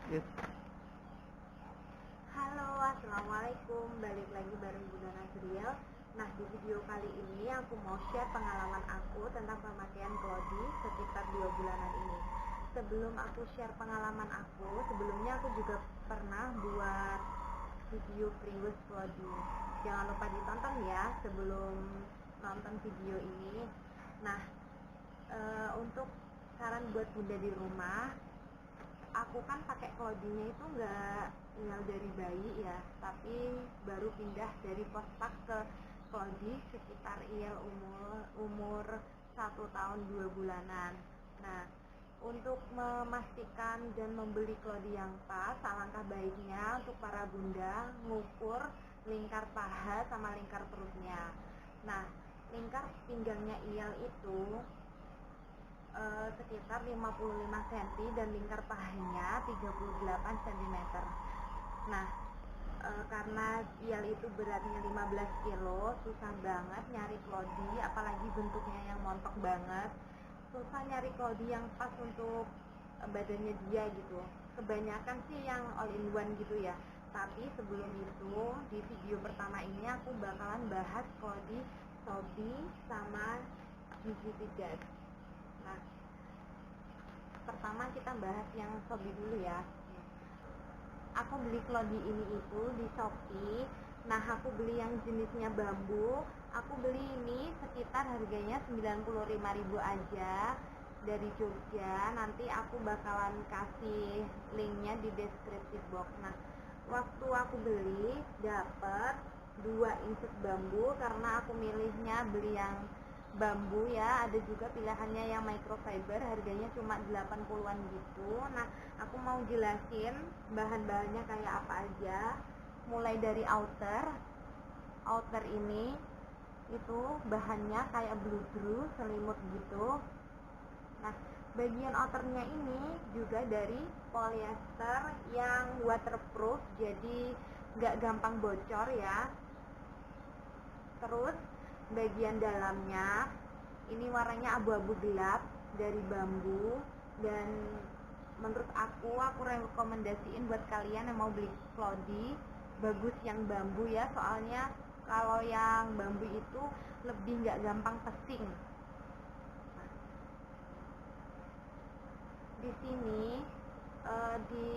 Yuk. Halo, assalamualaikum. Balik lagi bareng Bunda Nasriel. Nah, di video kali ini aku mau share pengalaman aku tentang pemakaian Clody sekitar 2 bulanan ini. Sebelum aku share pengalaman aku, sebelumnya aku juga pernah buat video pre-use Clody. Jangan lupa ditonton ya sebelum nonton video ini. Nah, untuk saran buat Bunda di rumah, aku kan pakai Clody-nya itu nggak tinggal dari bayi ya, tapi baru pindah dari pospak ke Clody sekitar umur 1 tahun 2 bulanan. Nah, untuk memastikan dan membeli Clody yang pas, alangkah baiknya untuk para bunda ngukur lingkar paha sama lingkar perutnya. Nah, lingkar pinggangnya Iel itu sekitar 55 cm dan lingkar pahanya 38 cm. Nah, karena Iel itu beratnya 15 kilo, susah banget nyari Clody, apalagi bentuknya yang montok banget. Susah nyari Clody yang pas untuk badannya dia gitu. Kebanyakan sih yang all in one gitu ya. Tapi sebelum itu, di video pertama ini aku bakalan bahas Clody, Sobi, sama GGT Gas. Nah, pertama kita bahas yang Sobi dulu ya. Aku beli Clody ini itu di Shopee. Nah, aku beli yang jenisnya bambu. Aku beli ini sekitar harganya 95.000 aja dari Jogja. Nanti aku bakalan kasih linknya di deskripsi box. Nah, waktu aku beli dapet 2 inset bambu karena aku milihnya beli yang bambu ya. Ada juga pilihannya yang microfiber, harganya cuma 80-an gitu. Nah, aku mau jelasin bahan-bahannya kayak apa aja. Mulai dari outer ini itu bahannya kayak bludru, selimut gitu. Nah, bagian outernya ini juga dari polyester yang waterproof, jadi nggak gampang bocor ya. Terus bagian dalamnya ini warnanya abu-abu gelap dari bambu, dan menurut aku rekomendasiin buat kalian yang mau beli Clody bagus yang bambu ya, soalnya kalau yang bambu itu lebih nggak gampang pesing. Di sini di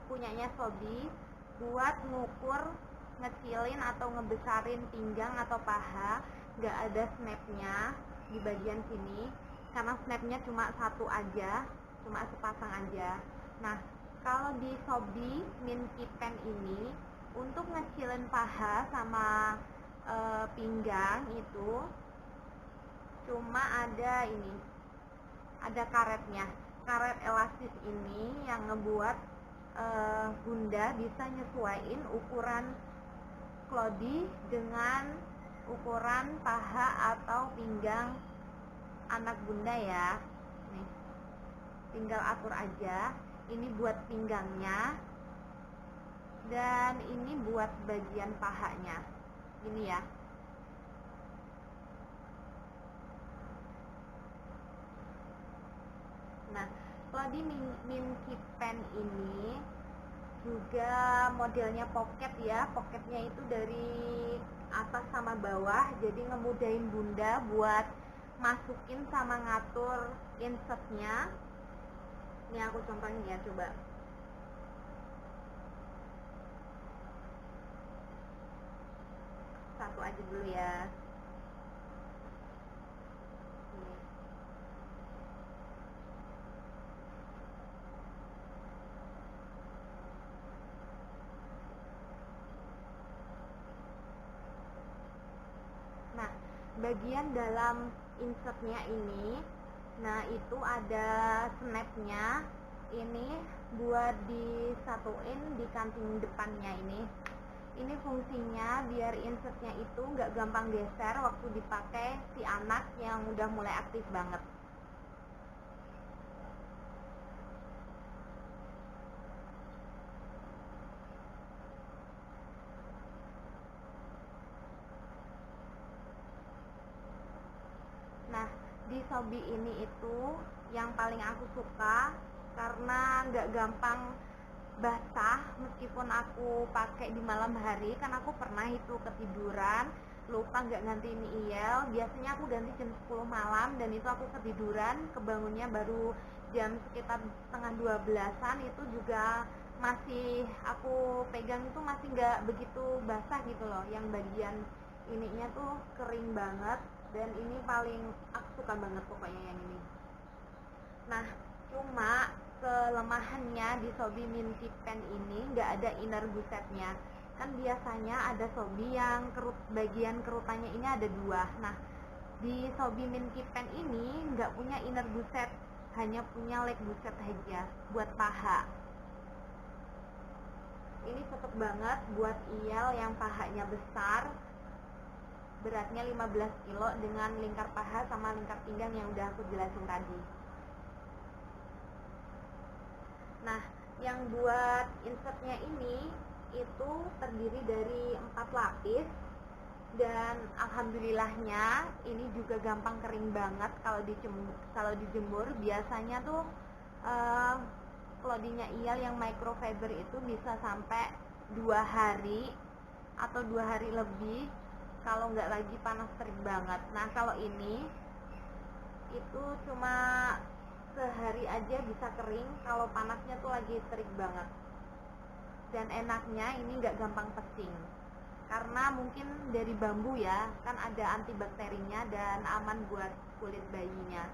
punyanya Sobi buat ngukur ngecilin atau ngebesarin pinggang atau paha, nggak ada snapnya di bagian sini karena snapnya cuma satu aja, cuma sepasang aja. Nah, kalau di Sobi Minky Pen ini untuk ngecilin paha sama pinggang itu cuma ada ini, ada karet elastis ini yang ngebuat bunda bisa nyesuaiin ukuran Clody dengan ukuran paha atau pinggang anak bunda ya. Nih, tinggal atur aja. Ini buat pinggangnya dan ini buat bagian pahanya. Ini ya. Nah, Clody Minky Pen ini juga modelnya pocket ya. Pocketnya itu dari atas sama bawah, jadi ngemudahin bunda buat masukin sama ngatur insertnya. Ini aku contohin ya, coba. Satu aja dulu ya. Nih. Nah, bagian dalam insertnya ini, nah itu ada snapnya. Ini buat disatuin di kanting depannya ini. Ini fungsinya biar insertnya itu nggak gampang geser waktu dipakai si anak yang udah mulai aktif banget. Nah, di Sobi ini itu yang paling aku suka karena nggak gampang basah meskipun aku pakai di malam hari. Kan aku pernah itu ketiduran, lupa nggak gantiin IEL. Biasanya aku ganti jam 10 malam dan itu aku ketiduran, kebangunnya baru jam sekitar setengah 12-an. Itu juga masih aku pegang itu masih nggak begitu basah gitu loh, yang bagian ininya tuh kering banget. Dan ini paling aku suka banget pokoknya yang ini. Nah, cuma kelemahannya di Sobi Minty Pen ini nggak ada inner gussetnya. Kan biasanya ada Sobi yang bagian kerutannya ini ada dua. Nah, di Sobi Minty Pen ini nggak punya inner gusset, hanya punya leg gusset aja buat paha. Ini cocok banget buat IEL yang pahanya besar, beratnya 15 kilo dengan lingkar paha sama lingkar pinggang yang udah aku jelasin tadi. Nah, yang buat insertnya ini itu terdiri dari 4 lapis, dan alhamdulillahnya ini juga gampang kering banget kalau dijemur. Biasanya tuh clothingnya IEL yang microfiber itu bisa sampai 2 hari atau 2 hari lebih kalau nggak lagi panas terik banget. Nah, kalau ini itu cuma sehari aja bisa kering kalau panasnya tuh lagi terik banget. Dan enaknya ini nggak gampang pesing karena mungkin dari bambu ya, kan ada antibakterinya dan aman buat kulit bayinya.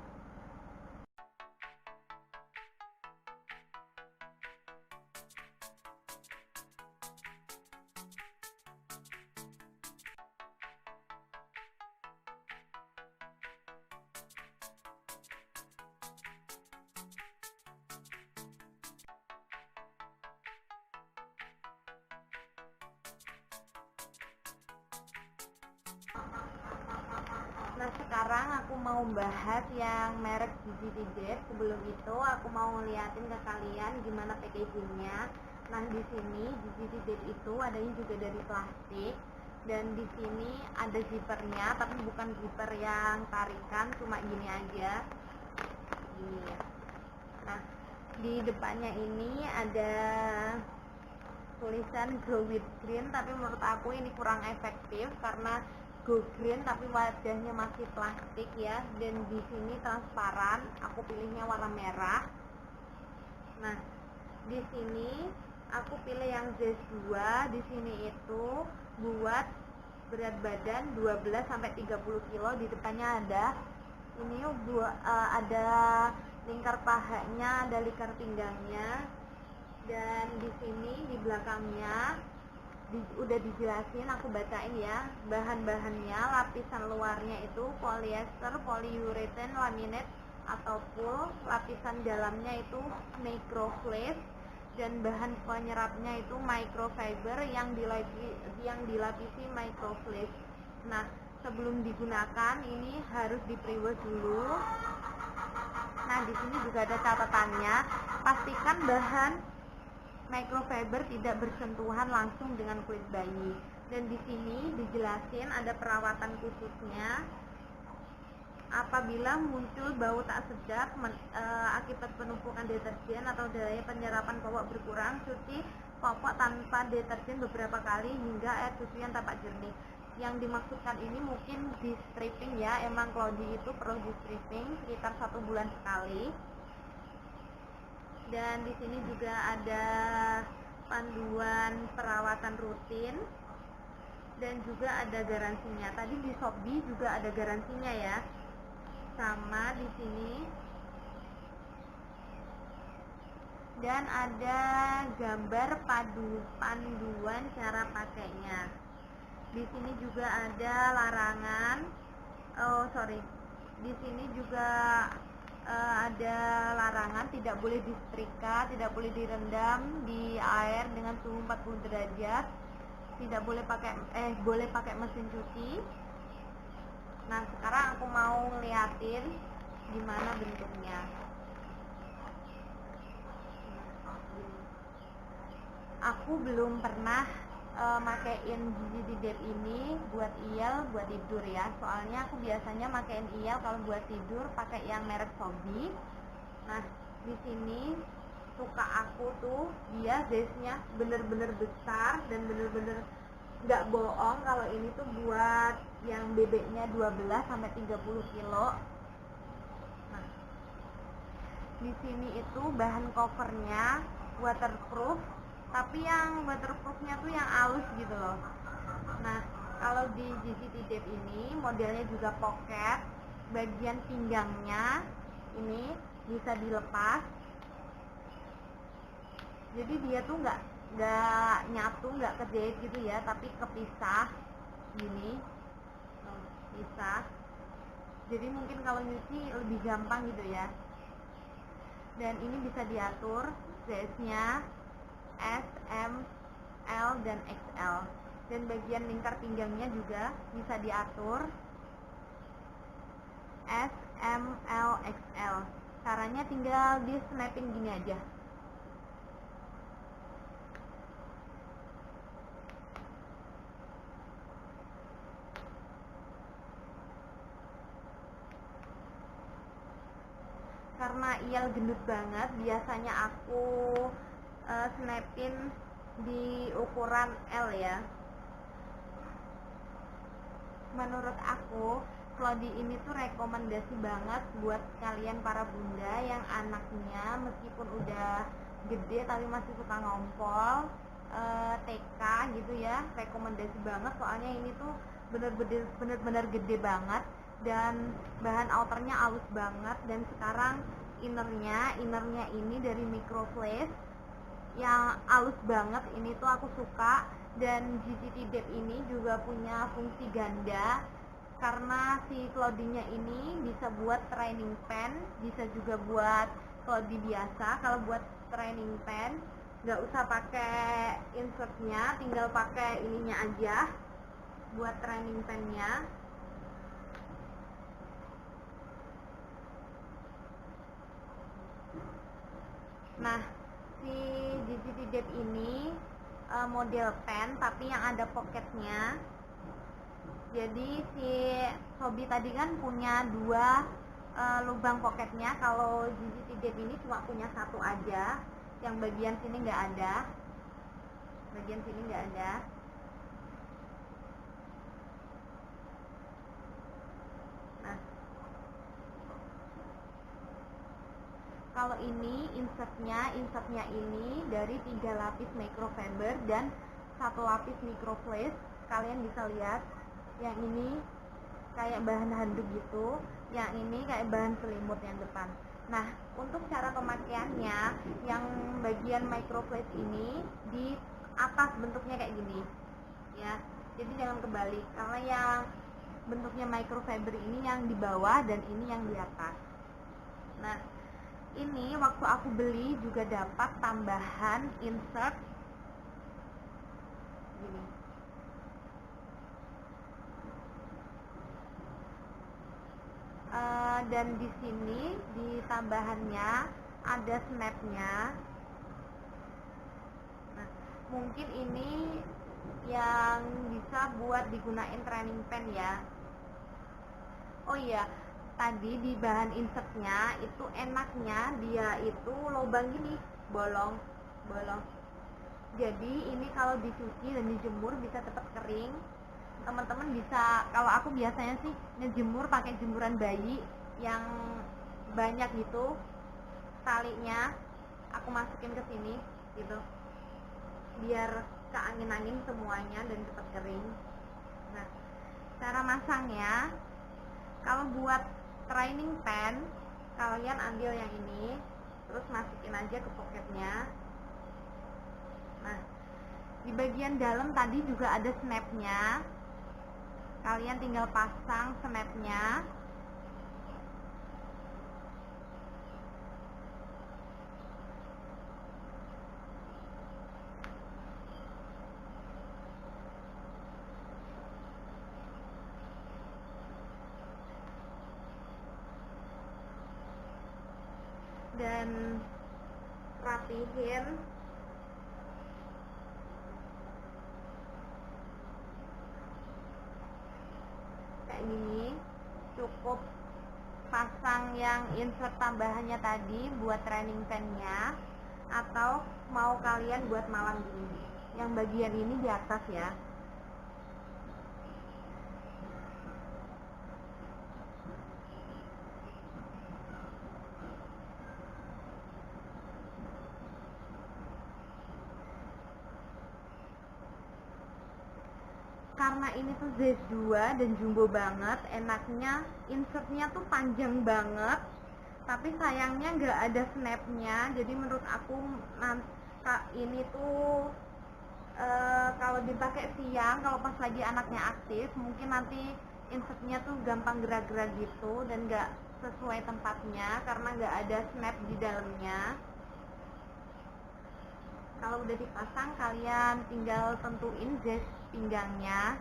Nah, sekarang aku mau bahas yang merek Gigi Date. Sebelum itu aku mau ngeliatin ke kalian gimana packagingnya. Nah, di sini Gigi Date itu adanya juga dari plastik, dan di sini ada zippernya, tapi bukan zipper yang tarikan, cuma gini aja, gini ya. Nah, di depannya ini ada tulisan Go with Green, tapi menurut aku ini kurang efektif karena Go Green tapi wajahnya masih plastik ya, dan di sini transparan. Aku pilihnya warna merah. Nah, di sini aku pilih yang Z2. Di sini itu buat berat badan 12 sampai 30 kilo. Di depannya ada ini ada lingkar pahanya, ada lingkar pinggangnya, dan di sini di belakangnya udah dijelasin, aku bacain ya. Bahan-bahannya, lapisan luarnya itu polyester, polyurethane, laminate atau pull. Lapisan dalamnya itu microflash, dan bahan penyerapnya itu microfiber yang dilapisi microflash. Nah, sebelum digunakan ini harus di pre-wash dulu. Nah, di sini juga ada catatannya. Pastikan bahan microfiber tidak bersentuhan langsung dengan kulit bayi. Dan di sini dijelasin ada perawatan khususnya. Apabila muncul bau tak sedap akibat penumpukan deterjen atau daya penyerapan popok berkurang, cuci popok tanpa deterjen beberapa kali hingga air cucian tampak jernih. Yang dimaksudkan ini mungkin di stripping ya, emang Cloudy itu perlu di stripping sekitar 1 bulan sekali. Dan di sini juga ada panduan perawatan rutin dan juga ada garansinya. Tadi di Shopee juga ada garansinya ya. Sama di sini. Dan ada gambar panduan cara pakainya. Di sini juga ada larangan. Di sini juga ada larangan tidak boleh disetrika, tidak boleh direndam di air dengan suhu 40 derajat, tidak boleh boleh pakai mesin cuci. Nah, sekarang aku mau ngeliatin gimana bentuknya. Aku belum pernah makein Gigi Date ini buat IEL, buat tidur ya. Soalnya aku biasanya makein IEL kalau buat tidur pakai yang merek Sobi. Nah, di sini suka aku tuh dia size-nya bener-bener besar dan bener-bener nggak bohong kalau ini tuh buat yang bebeknya 12 sampai 30 kilo. Nah, di sini itu bahan covernya waterproof, tapi yang waterproofnya tuh yang halus gitu loh. Nah, kalau di GCT Dep ini modelnya juga pocket, bagian pinggangnya ini bisa dilepas, jadi dia tuh nggak nyatu, nggak kejahit gitu ya, tapi kepisah gini, pisah. Jadi mungkin kalau nyuci lebih gampang gitu ya. Dan ini bisa diatur size-nya S, M, L, dan XL. Dan bagian lingkar pinggangnya juga bisa diatur S, M, L, XL. Caranya tinggal di snapping gini aja. Karena Iyal gendut banget, biasanya aku snapin di ukuran L ya. Menurut aku Clody ini tuh rekomendasi banget buat kalian para bunda yang anaknya meskipun udah gede tapi masih suka ngompol, TK gitu ya. Rekomendasi banget soalnya ini tuh bener-bener gede banget dan bahan outernya halus banget. Dan sekarang innernya ini dari Microflash yang halus banget, ini tuh aku suka. Dan GCT Dep ini juga punya fungsi ganda karena si clothingnya ini bisa buat training pants, bisa juga buat clothing biasa. Kalau buat training pants nggak usah pakai insertnya, tinggal pakai ininya aja buat training pants-nya. Nah, si GCT Dep ini model pen tapi yang ada pocketnya. Jadi si Sobi tadi kan punya dua lubang pocketnya. Kalau GCT Dep ini cuma punya satu aja, yang bagian sini nggak ada. Bagian sini nggak ada. Nah, kalau ini insertnya ini dari 3 lapis microfiber dan 1 lapis microflash. Kalian bisa lihat, yang ini kayak bahan handuk gitu, yang ini kayak bahan selimut yang depan. Nah, untuk cara pemakaiannya, yang bagian microflash ini di atas bentuknya kayak gini ya, jadi jangan kebalik, karena yang bentuknya microfiber ini yang di bawah dan ini yang di atas. Nah, ini waktu aku beli juga dapat tambahan insert gini. Dan di sini di tambahannya ada snapnya. Nah, mungkin ini yang bisa buat digunain training pen ya. Oh iya, tadi di bahan insertnya itu enaknya dia itu lubang gini, bolong. Jadi ini kalau dicuci dan dijemur bisa tetap kering. Teman-teman bisa, kalau aku biasanya sih ngejemur pakai jemuran bayi yang banyak gitu, talinya aku masukin ke sini gitu, biar keangin-angin semuanya dan cepat kering. Nah, cara masangnya, kalau buat training pen kalian ambil yang ini terus masukin aja ke pocketnya. Nah, di bagian dalam tadi juga ada snapnya, kalian tinggal pasang snapnya. Dan rapihin. Kayak gini, cukup pasang yang insert tambahannya tadi buat training pen-nya. atau mau kalian buat malam gini. Yang bagian ini di atas ya. Karena ini tuh Z2 dan jumbo banget, enaknya insertnya tuh panjang banget, tapi sayangnya nggak ada snapnya. Jadi menurut aku ini tuh kalau dipakai siang, kalau pas lagi anaknya aktif, mungkin nanti insertnya tuh gampang gerak-gerak gitu dan nggak sesuai tempatnya karena nggak ada snap di dalamnya. Kalau udah dipasang, kalian tinggal tentuin zest pinggangnya.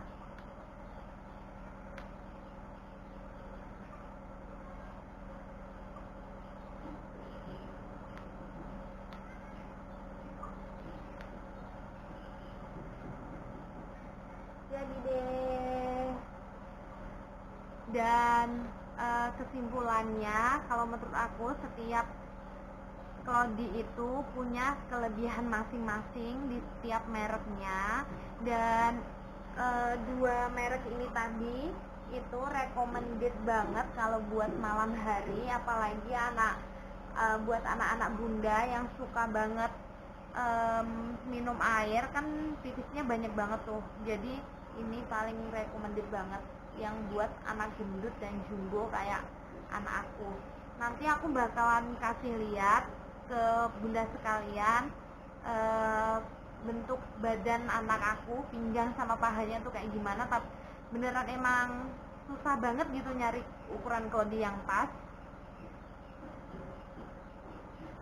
Jadi deh. Dan kesimpulannya, kalau menurut aku setiap Cloudy itu punya kelebihan masing-masing di setiap mereknya, dan dua merek ini tadi itu recommended banget kalau buat malam hari, apalagi buat anak-anak bunda yang suka banget minum air, kan pipisnya banyak banget tuh. Jadi ini paling recommended banget yang buat anak gendut dan jumbo kayak anak aku. Nanti aku bakalan kasih lihat ke bunda sekalian bentuk badan anak aku, pinggang sama pahanya tuh kayak gimana. Tapi beneran emang susah banget gitu nyari ukuran Cloudy yang pas.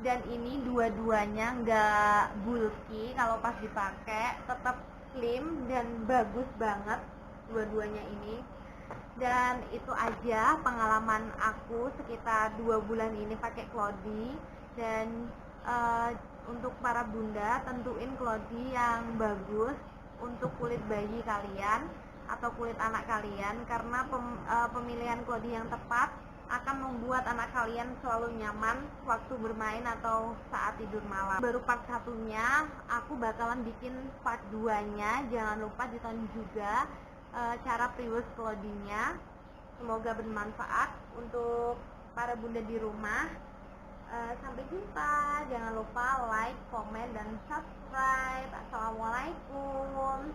Dan ini dua-duanya nggak bulky, kalau pas dipakai tetap slim dan bagus banget dua-duanya ini. Dan itu aja pengalaman aku sekitar 2 bulan ini pakai Cloudy. Dan untuk para bunda, tentuin Cloudy yang bagus untuk kulit bayi kalian atau kulit anak kalian, karena pemilihan Cloudy yang tepat akan membuat anak kalian selalu nyaman waktu bermain atau saat tidur malam. Baru part satunya, aku bakalan bikin part 2-nya. Jangan lupa ditonton juga cara pre-wash Cloudy-nya. Semoga bermanfaat untuk para bunda di rumah. Sampai jumpa. Jangan lupa like, komen, dan subscribe. Assalamualaikum.